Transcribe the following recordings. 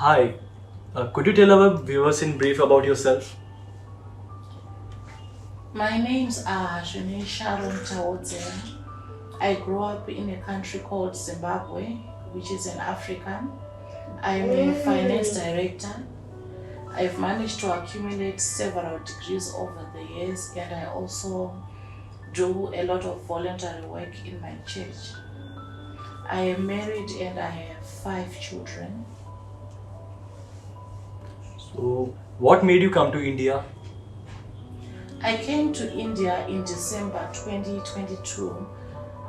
Hi, could you tell our viewers in brief about yourself? My name's Shawn. I grew up in a country called Zimbabwe, which is in Africa. I'm a finance director. I've managed to accumulate several degrees over the years, and I also do a lot of voluntary work in my church. I am married and I have 5 children. So, what made you come to India? I came to India in December 2022,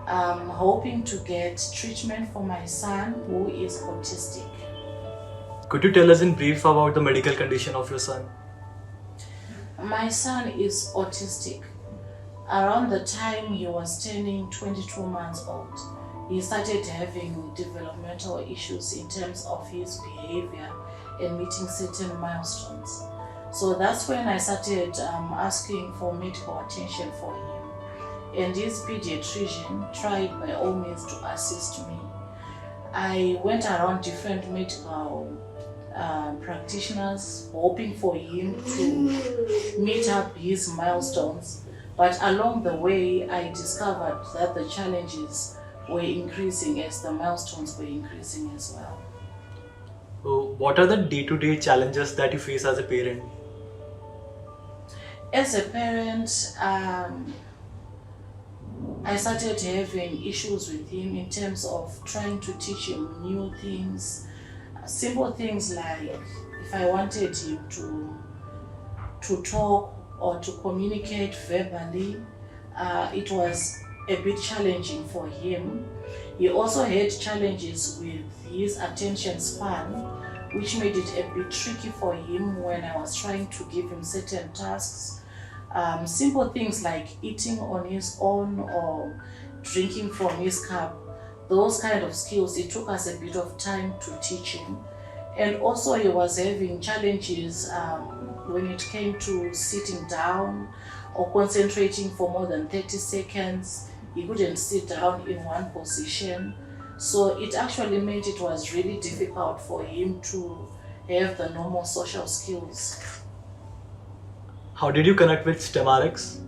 hoping to get treatment for my son who is autistic. Could you tell us in brief about the medical condition of your son? My son is autistic. Around the time he was turning 22 months old, he started having developmental issues in terms of his behavior and meeting certain milestones. So that's when I started asking for medical attention for him. And his pediatrician tried by all means to assist me. I went around different medical practitioners hoping for him to meet up his milestones. But along the way, I discovered that the challenges were increasing as the milestones were increasing as well. So, what are the day-to-day challenges that you face as a parent? As a parent, I started having issues with him in terms of trying to teach him new things, simple things like if I wanted him to talk or to communicate verbally, it was a bit challenging for him. He also had challenges with his attention span, which made it a bit tricky for him when I was trying to give him certain tasks. Simple things like eating on his own or drinking from his cup, those kind of skills, it took us a bit of time to teach him. And also he was having challenges when it came to sitting down or concentrating for more than 30 seconds. He couldn't sit down in one position. So it actually meant it was really difficult for him to have the normal social skills. How did you connect with StemRx?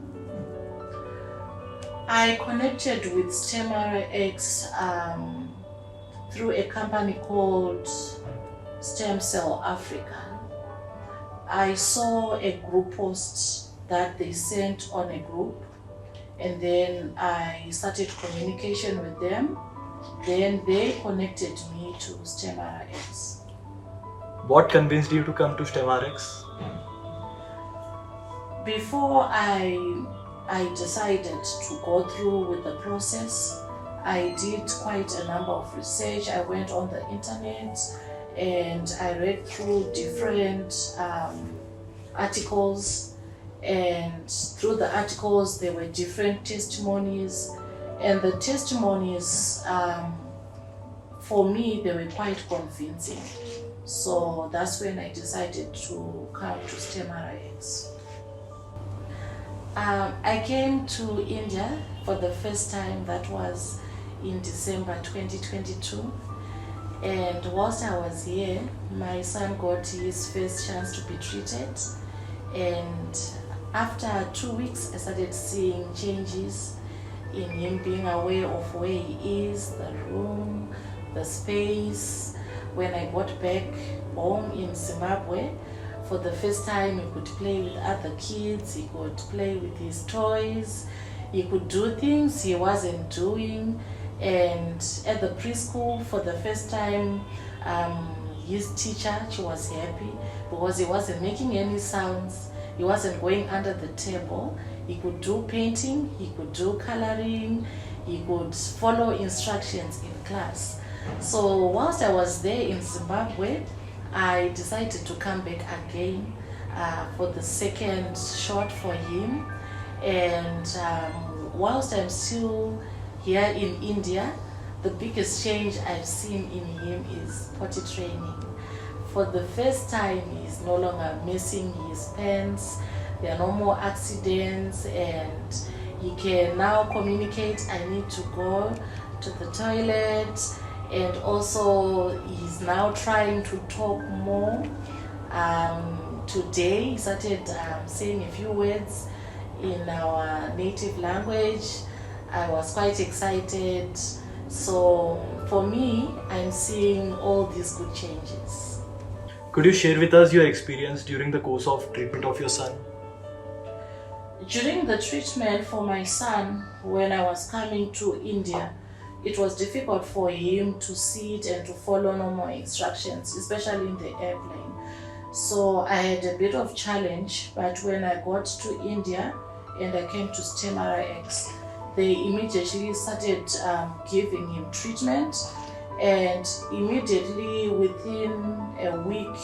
I connected with StemRx through a company called Stem Cell Africa. I saw a group post that they sent on a group, and then I started communication with them. Then they connected me to StemRx. What convinced you to come to StemRx? Before I decided to go through with the process, I did quite a number of research. I went on the internet and I read through different articles, and through the articles there were different testimonies, and the testimonies for me they were quite convincing. So that's when I decided to come to StemRx. I came to India for the first time, that was in December 2022. And whilst I was here, my son got his first chance to be treated. And after 2 weeks, I started seeing changes in him, being aware of where he is, the room, the space. When I got back home in Zimbabwe, for the first time, he could play with other kids, he could play with his toys, he could do things he wasn't doing. And at the preschool, for the first time, his teacher, she was happy because he wasn't making any sounds, he wasn't going under the table. He could do painting, he could do coloring, he could follow instructions in class. So whilst I was there in Zimbabwe, I decided to come back again for the second shot for him. And whilst I'm still here in India, the biggest change I've seen in him is potty training. For the first time, he's no longer missing his pants, there are no more accidents, and he can now communicate, I need to go to the toilet, and also he's now trying to talk more. Today he started saying a few words in our native language. I was quite excited. So for me, I'm seeing all these good changes. Could you share with us your experience during the course of treatment of your son? During the treatment for my son, when I was coming to India, it was difficult for him to sit and to follow normal instructions, especially in the airplane. So I had a bit of challenge, but when I got to India and I came to StemRx, they immediately started giving him treatment, and immediately within a week,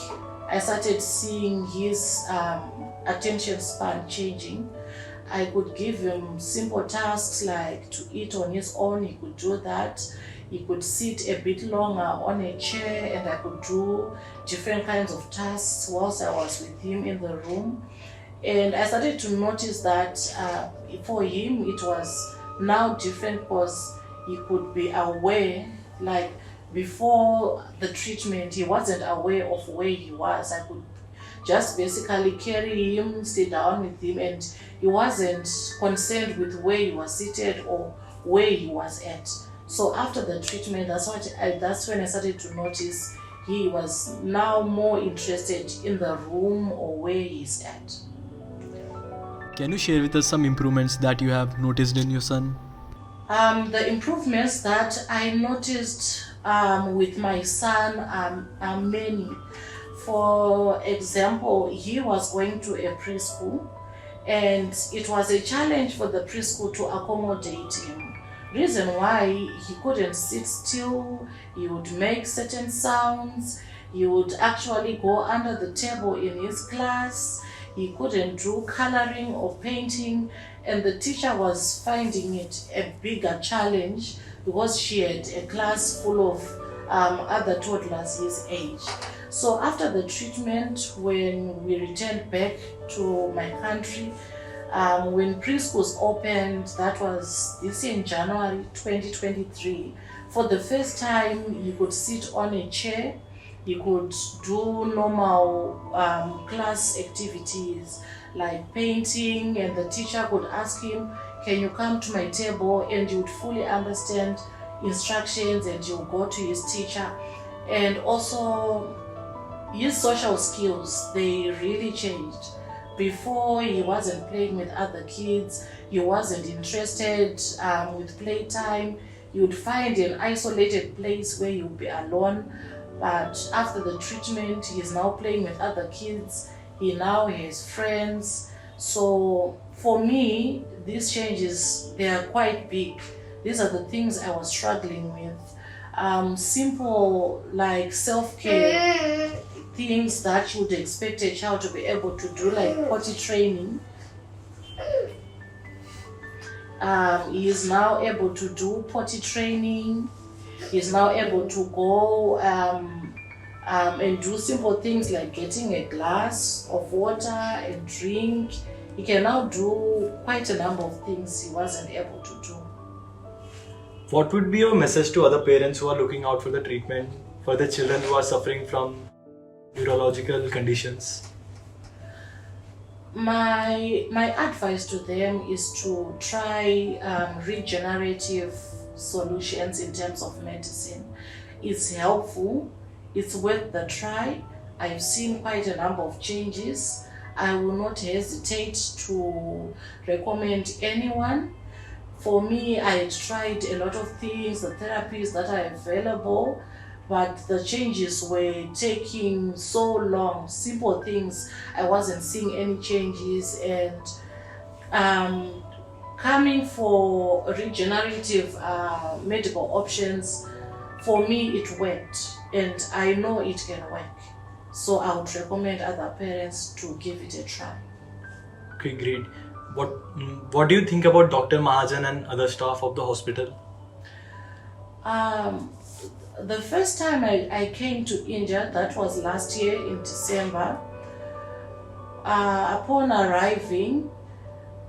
I started seeing his attention span changing. I could give him simple tasks like to eat on his own, he could do that. He could sit a bit longer on a chair, and I could do different kinds of tasks whilst I was with him in the room. And I started to notice that for him it was now different because he could be aware, like before the treatment he wasn't aware of where he was. I could just basically carry him, sit down with him, and he wasn't concerned with where he was seated or where he was at. So after the treatment, that's when I started to notice he was now more interested in the room or where he's at. Can you share with us some improvements that you have noticed in your son? The improvements that I noticed with my son are many. For example, he was going to a preschool, and it was a challenge for the preschool to accommodate him. Reason why, he couldn't sit still, he would make certain sounds, he would actually go under the table in his class, he couldn't do coloring or painting, and the teacher was finding it a bigger challenge because she had a class full of other toddlers his age. So after the treatment, when we returned back to my country, when preschools opened, that was this in January 2023, for the first time he could sit on a chair, he could do normal class activities like painting, and the teacher could ask him, can you come to my table, and he would fully understand instructions and he would go to his teacher. And also his social skills, they really changed. Before, he wasn't playing with other kids, he wasn't interested with playtime. You would find an isolated place where he would be alone. But after the treatment, he is now playing with other kids. He now has friends. So for me, these changes, they are quite big. These are the things I was struggling with. Simple like self-care, things that you would expect a child to be able to do, like potty training. He is now able to do potty training. He is now able to go and do simple things like getting a glass of water and drink. He can now do quite a number of things he wasn't able to do. What would be your message to other parents who are looking out for the treatment for their children who are suffering from neurological conditions? My advice to them is to try regenerative solutions in terms of medicine. It's helpful, it's worth the try. I've seen quite a number of changes. I will not hesitate to recommend anyone. For me, I tried a lot of things, the therapies that are available, but the changes were taking so long. Simple things, I wasn't seeing any changes, and coming for regenerative medical options, for me it worked, and I know it can work. So I would recommend other parents to give it a try. Okay, great. What do you think about Dr. Mahajan and other staff of the hospital? The first time I came to India, that was last year in December. Upon arriving,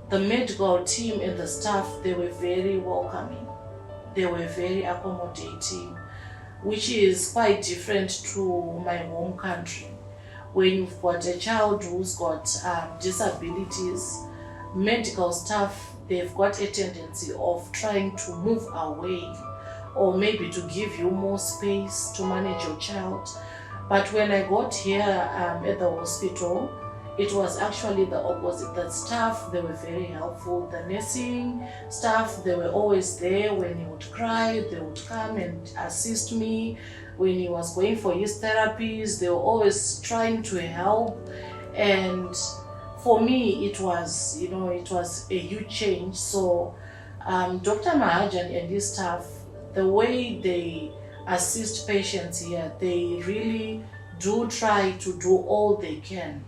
the medical team and the staff, they were very welcoming. They were very accommodating. which is quite different to my home country. When you've got a child who's got disabilities, medical staff, they've got a tendency of trying to move away or maybe to give you more space to manage your child. But when I got here at the hospital, it was actually the opposite. The staff, they were very helpful. The nursing staff, they were always there. When he would cry, they would come and assist me. When he was going for his therapies, they were always trying to help. And for me, it was, it was a huge change. So Dr. Mahajan and his staff, the way they assist patients here, they really do try to do all they can